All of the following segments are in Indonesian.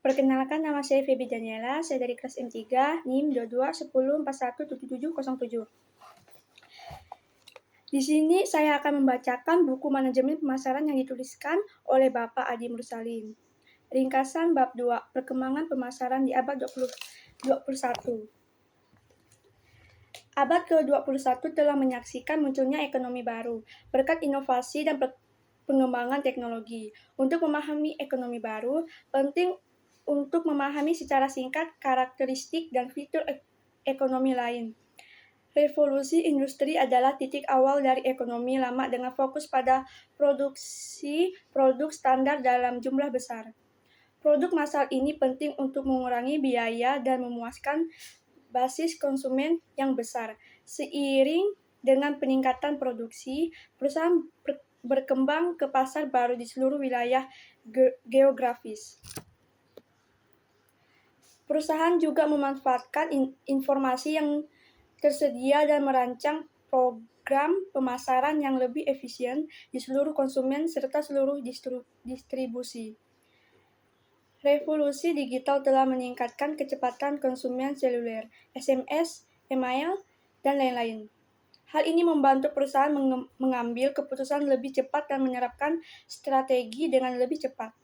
Perkenalkan, nama saya Feby Daniela, saya dari kelas M3, NIM 2210417707. Di sini saya akan membacakan buku manajemen pemasaran yang dituliskan oleh Bapak Adi Mursalin. Ringkasan bab 2, perkembangan pemasaran di abad 21. Abad ke-21 telah menyaksikan munculnya ekonomi baru, berkat inovasi dan pengembangan teknologi. Untuk memahami ekonomi baru, penting untuk memahami secara singkat karakteristik dan fitur ekonomi lain. Revolusi industri adalah titik awal dari ekonomi lama dengan fokus pada produksi produk standar dalam jumlah besar. Produk massal ini penting untuk mengurangi biaya dan memuaskan basis konsumen yang besar. Seiring dengan peningkatan produksi, perusahaan berkembang ke pasar baru di seluruh wilayah geografis. Perusahaan juga memanfaatkan informasi yang tersedia dan merancang program pemasaran yang lebih efisien di seluruh konsumen serta seluruh distribusi. Revolusi digital telah meningkatkan kecepatan konsumen seluler, SMS, email, dan lain-lain. Hal ini membantu perusahaan mengambil keputusan lebih cepat dan menerapkan strategi dengan lebih cepat.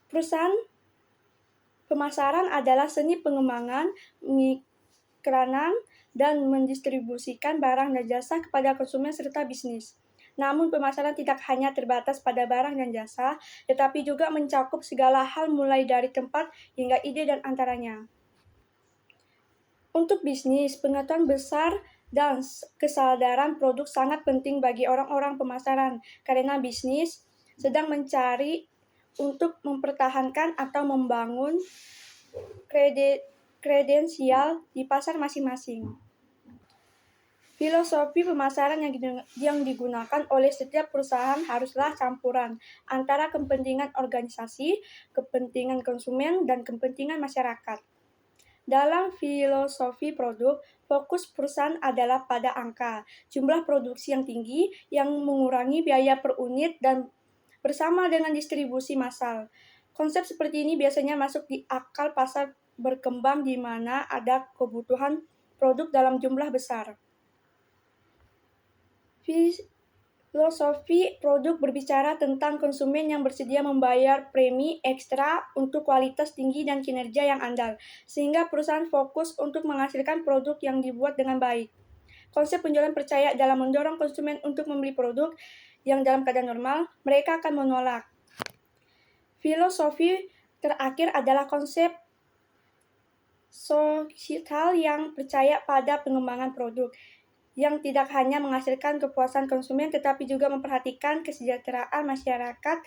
Perusahaan pemasaran adalah seni pengembangan, pengikranan, dan mendistribusikan barang dan jasa kepada konsumen serta bisnis. Namun pemasaran tidak hanya terbatas pada barang dan jasa, tetapi juga mencakup segala hal mulai dari tempat hingga ide dan antaranya. Untuk bisnis, pengetahuan besar dan kesadaran produk sangat penting bagi orang-orang pemasaran, karena bisnis sedang mencari untuk mempertahankan atau membangun kredensial di pasar masing-masing. Filosofi pemasaran yang digunakan oleh setiap perusahaan haruslah campuran antara kepentingan organisasi, kepentingan konsumen, dan kepentingan masyarakat. Dalam filosofi produk, fokus perusahaan adalah pada angka, jumlah produksi yang tinggi yang mengurangi biaya per unit dan bersama dengan distribusi massal. Konsep seperti ini biasanya masuk di akal pasar berkembang di mana ada kebutuhan produk dalam jumlah besar. Filosofi produk berbicara tentang konsumen yang bersedia membayar premi ekstra untuk kualitas tinggi dan kinerja yang andal, sehingga perusahaan fokus untuk menghasilkan produk yang dibuat dengan baik. Konsep penjualan percaya dalam mendorong konsumen untuk membeli produk yang dalam keadaan normal, mereka akan menolak. Filosofi terakhir adalah konsep sosial yang percaya pada pengembangan produk, yang tidak hanya menghasilkan kepuasan konsumen tetapi juga memperhatikan kesejahteraan masyarakat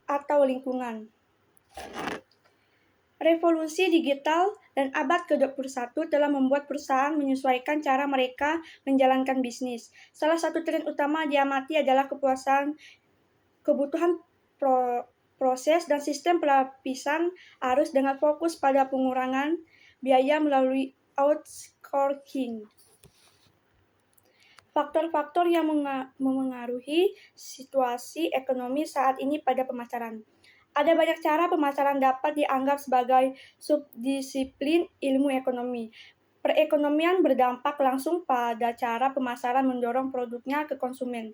atau lingkungan. Revolusi digital dan abad ke-21 telah membuat perusahaan menyesuaikan cara mereka menjalankan bisnis. Salah satu tren utama diamati adalah kebutuhan proses dan sistem pelapisan arus dengan fokus pada pengurangan biaya melalui outsourcing. Faktor-faktor yang memengaruhi situasi ekonomi saat ini pada pemasaran. Ada banyak cara pemasaran dapat dianggap sebagai subdisiplin ilmu ekonomi. Perekonomian berdampak langsung pada cara pemasaran mendorong produknya ke konsumen.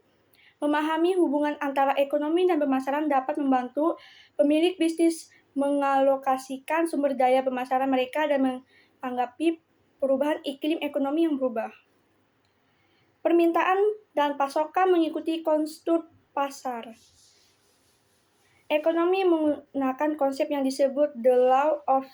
Memahami hubungan antara ekonomi dan pemasaran dapat membantu pemilik bisnis mengalokasikan sumber daya pemasaran mereka dan menanggapi perubahan iklim ekonomi yang berubah. Permintaan dan pasokan mengikuti kontur pasar. Ekonomi menggunakan konsep yang disebut the law of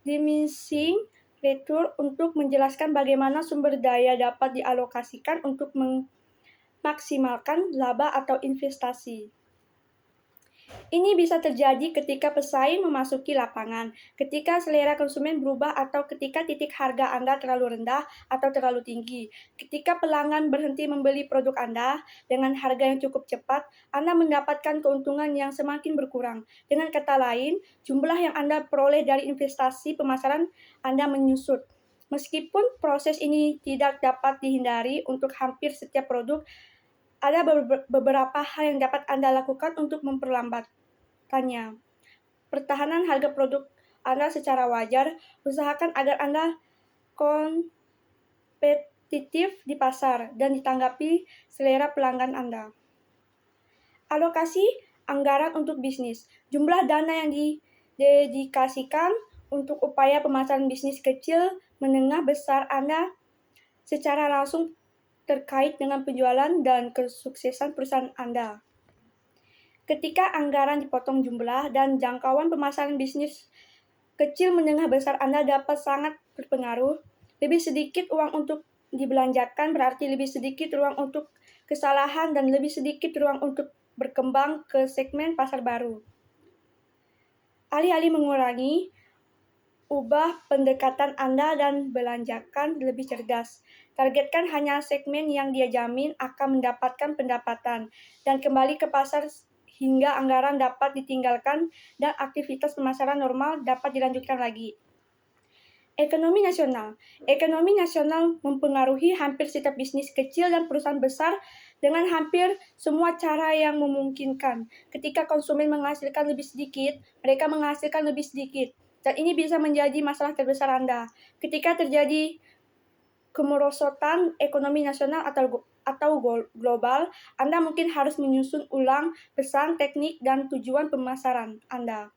diminishing return untuk menjelaskan bagaimana sumber daya dapat dialokasikan untuk memaksimalkan laba atau investasi. Ini bisa terjadi ketika pesaing memasuki lapangan, ketika selera konsumen berubah atau ketika titik harga Anda terlalu rendah atau terlalu tinggi. Ketika pelanggan berhenti membeli produk Anda dengan harga yang cukup cepat, Anda mendapatkan keuntungan yang semakin berkurang. Dengan kata lain, jumlah yang Anda peroleh dari investasi pemasaran Anda menyusut. Meskipun proses ini tidak dapat dihindari untuk hampir setiap produk, ada beberapa hal yang dapat Anda lakukan untuk memperlambatkannya. pertahanan harga produk Anda secara wajar, usahakan agar Anda kompetitif di pasar dan ditanggapi selera pelanggan Anda. Alokasi anggaran untuk bisnis. Jumlah dana yang didedikasikan untuk upaya pemasaran bisnis kecil, menengah, besar Anda secara langsung terkait dengan penjualan dan kesuksesan perusahaan Anda. Ketika anggaran dipotong jumlah dan jangkauan pemasaran bisnis kecil, menengah, besar Anda dapat sangat berpengaruh. Lebih sedikit uang untuk dibelanjakan berarti lebih sedikit ruang untuk kesalahan dan lebih sedikit ruang untuk berkembang ke segmen pasar baru. Alih-alih mengurangi, ubah pendekatan Anda dan belanjakan lebih cerdas. Targetkan hanya segmen yang dia jamin akan mendapatkan pendapatan dan kembali ke pasar hingga anggaran dapat ditinggalkan dan aktivitas pemasaran normal dapat dilanjutkan lagi. Ekonomi nasional. Ekonomi nasional mempengaruhi hampir setiap bisnis kecil dan perusahaan besar dengan hampir semua cara yang memungkinkan. Ketika konsumen menghasilkan lebih sedikit, mereka menghasilkan lebih sedikit. Dan ini bisa menjadi masalah terbesar Anda. Ketika terjadi kemerosotan ekonomi nasional atau global, Anda mungkin harus menyusun ulang pesan, teknik, dan tujuan pemasaran Anda.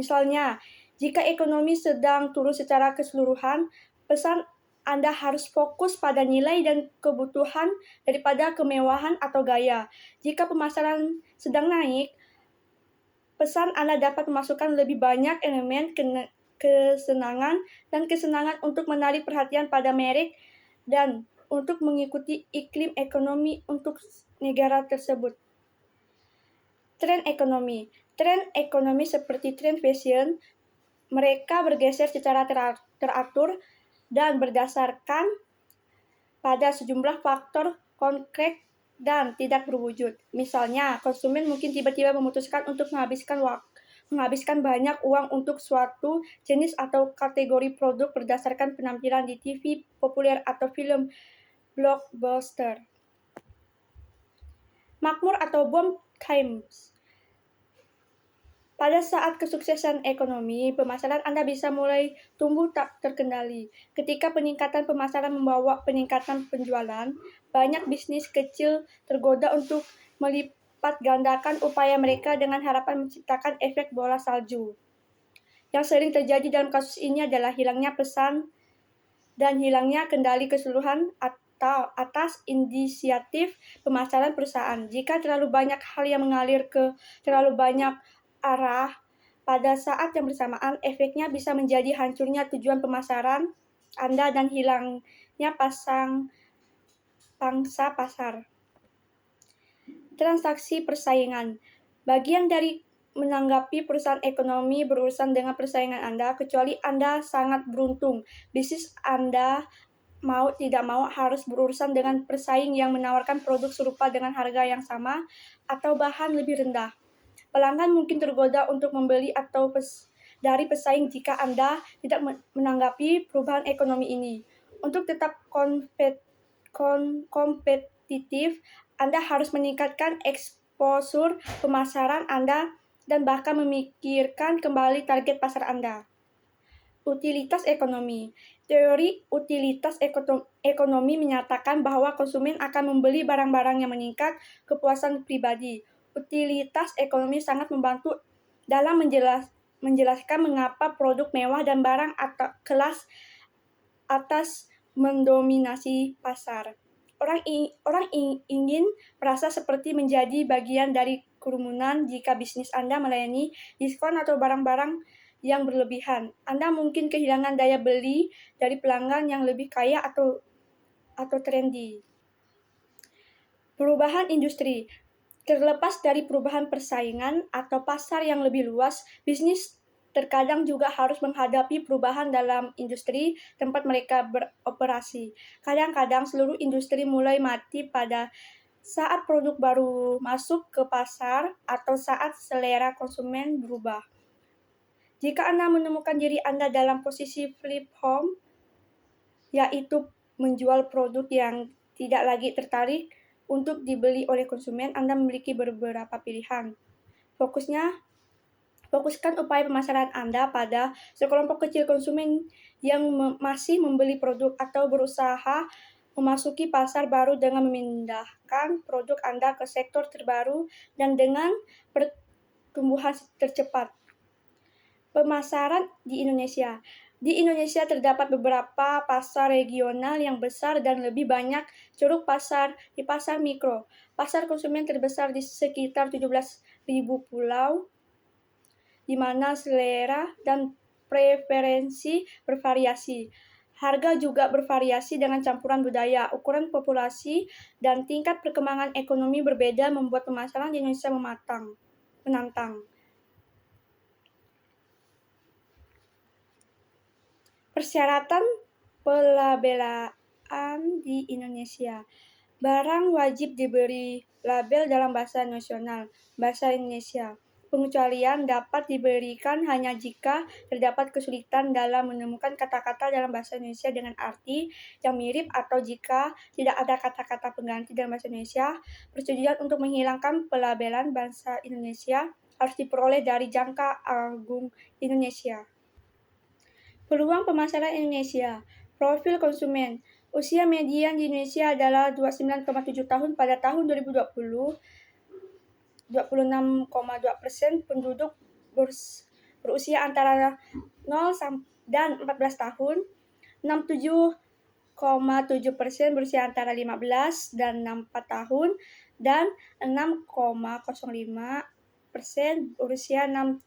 Misalnya, jika ekonomi sedang turun secara keseluruhan, pesan Anda harus fokus pada nilai dan kebutuhan daripada kemewahan atau gaya. Jika pemasaran sedang naik, pesan Anda dapat memasukkan lebih banyak elemen kesenangan dan kesenangan untuk menarik perhatian pada merek dan untuk mengikuti iklim ekonomi untuk negara tersebut. Tren ekonomi. Tren ekonomi seperti tren fashion, mereka bergeser secara teratur dan berdasarkan pada sejumlah faktor konkret dan tidak berwujud. Misalnya, konsumen mungkin tiba-tiba memutuskan untuk menghabiskan banyak uang untuk suatu jenis atau kategori produk berdasarkan penampilan di TV populer atau film blockbuster. Makmur atau boom times. Pada saat kesuksesan ekonomi, pemasaran Anda bisa mulai tumbuh tak terkendali. Ketika peningkatan pemasaran membawa peningkatan penjualan, banyak bisnis kecil tergoda untuk melipat gandakan upaya mereka dengan harapan menciptakan efek bola salju. Yang sering terjadi dalam kasus ini adalah hilangnya pesan dan hilangnya kendali keseluruhan atau atas inisiatif pemasaran perusahaan. Jika terlalu banyak hal yang mengalir ke terlalu banyak arah pada saat yang bersamaan, efeknya bisa menjadi hancurnya tujuan pemasaran Anda dan hilangnya pangsa pasar. Transaksi persaingan. Bagian dari menanggapi perusahaan ekonomi berurusan dengan persaingan Anda, kecuali Anda sangat beruntung. Bisnis Anda mau tidak mau harus berurusan dengan pesaing yang menawarkan produk serupa dengan harga yang sama atau bahan lebih rendah. Pelanggan mungkin tergoda untuk membeli atau dari pesaing jika Anda tidak menanggapi perubahan ekonomi ini. Untuk tetap kompetitif, Anda harus meningkatkan eksposur pemasaran Anda dan bahkan memikirkan kembali target pasar Anda. Utilitas ekonomi. Teori utilitas ekonomi menyatakan bahwa konsumen akan membeli barang-barang yang meningkat kepuasan pribadi. Utilitas ekonomi sangat membantu dalam menjelaskan mengapa produk mewah dan barang kelas atas mendominasi pasar. Orang ingin merasa seperti menjadi bagian dari kerumunan. Jika bisnis Anda melayani diskon atau barang-barang yang berlebihan, Anda mungkin kehilangan daya beli dari pelanggan yang lebih kaya atau trendy. Perubahan industri. Terlepas dari perubahan persaingan atau pasar yang lebih luas, bisnis terkadang juga harus menghadapi perubahan dalam industri tempat mereka beroperasi. Kadang-kadang seluruh industri mulai mati pada saat produk baru masuk ke pasar atau saat selera konsumen berubah. Jika Anda menemukan diri Anda dalam posisi flip home, yaitu menjual produk yang tidak lagi tertarik untuk dibeli oleh konsumen, Anda memiliki beberapa pilihan. Fokuskan upaya pemasaran Anda pada sekelompok kecil konsumen yang masih membeli produk atau berusaha memasuki pasar baru dengan memindahkan produk Anda ke sektor terbaru dan dengan pertumbuhan tercepat. Pemasaran di Indonesia. Di Indonesia terdapat beberapa pasar regional yang besar dan lebih banyak ceruk pasar di pasar mikro. Pasar konsumen terbesar di sekitar 17.000 pulau, di mana selera dan preferensi bervariasi. Harga juga bervariasi dengan campuran budaya, ukuran populasi, dan tingkat perkembangan ekonomi berbeda membuat pemasaran di Indonesia menantang. Persyaratan pelabelan di Indonesia. Barang wajib diberi label dalam bahasa nasional, bahasa Indonesia. Pengecualian dapat diberikan hanya jika terdapat kesulitan dalam menemukan kata-kata dalam bahasa Indonesia dengan arti yang mirip atau jika tidak ada kata-kata pengganti dalam bahasa Indonesia. Persetujuan untuk menghilangkan pelabelan bahasa Indonesia harus diperoleh dari Jaksa Agung Indonesia. Peluang pemasaran Indonesia. Profil konsumen. Usia median di Indonesia adalah 29,7 tahun pada tahun 2020. 26,2% penduduk berusia antara 0 dan 14 tahun. 67,7% berusia antara 15 dan 64 tahun. Dan 6,05% berusia 65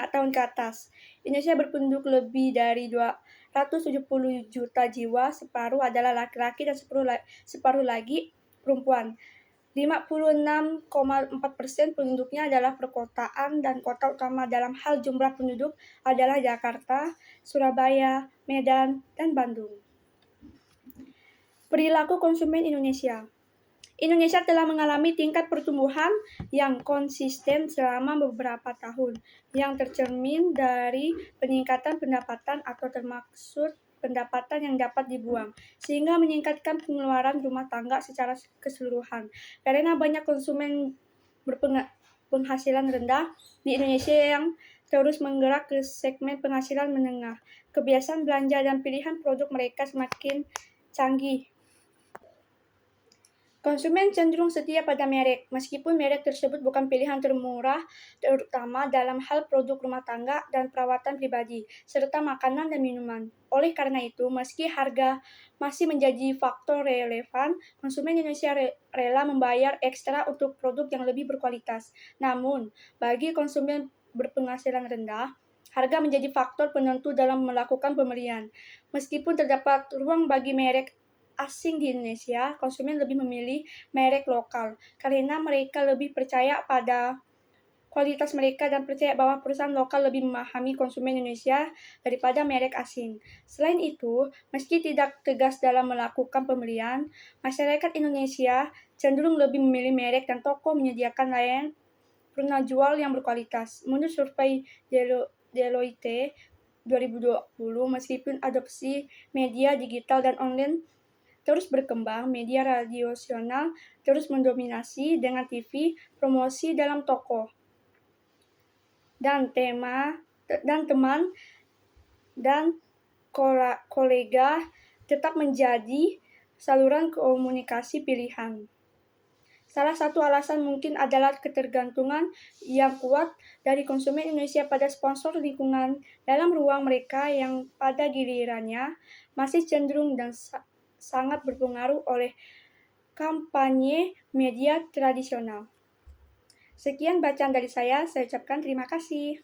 tahun ke atas. Indonesia berpenduduk lebih dari 270 juta jiwa, separuh adalah laki-laki dan separuh lagi perempuan. 56,4% penduduknya adalah perkotaan dan kota utama dalam hal jumlah penduduk adalah Jakarta, Surabaya, Medan, dan Bandung. Perilaku konsumen Indonesia. Indonesia telah mengalami tingkat pertumbuhan yang konsisten selama beberapa tahun, yang tercermin dari peningkatan pendapatan atau termaksud pendapatan yang dapat dibuang, sehingga meningkatkan pengeluaran rumah tangga secara keseluruhan. Karena banyak konsumen berpenghasilan rendah di Indonesia yang terus menggerak ke segmen penghasilan menengah, kebiasaan belanja dan pilihan produk mereka semakin canggih. Konsumen cenderung setia pada merek, meskipun merek tersebut bukan pilihan termurah, terutama dalam hal produk rumah tangga dan perawatan pribadi, serta makanan dan minuman. Oleh karena itu, meski harga masih menjadi faktor relevan, konsumen Indonesia rela membayar ekstra untuk produk yang lebih berkualitas. Namun, bagi konsumen berpenghasilan rendah, harga menjadi faktor penentu dalam melakukan pembelian. Meskipun terdapat ruang bagi merek asing di Indonesia, konsumen lebih memilih merek lokal karena mereka lebih percaya pada kualitas mereka dan percaya bahwa perusahaan lokal lebih memahami konsumen Indonesia daripada merek asing. Selain itu, meski tidak tegas dalam melakukan pembelian, masyarakat Indonesia cenderung lebih memilih merek dan toko menyediakan layanan penjual yang berkualitas. Menurut survei Deloitte 2020, meskipun adopsi media digital dan online terus berkembang, media tradisional terus mendominasi dengan TV, promosi dalam toko, dan teman dan kolega tetap menjadi saluran komunikasi pilihan. Salah satu alasan mungkin adalah ketergantungan yang kuat dari konsumen Indonesia pada sponsor lingkungan dalam ruang mereka yang pada gilirannya masih cenderung dan sangat berpengaruh oleh kampanye media tradisional. Sekian bacaan dari saya ucapkan terima kasih.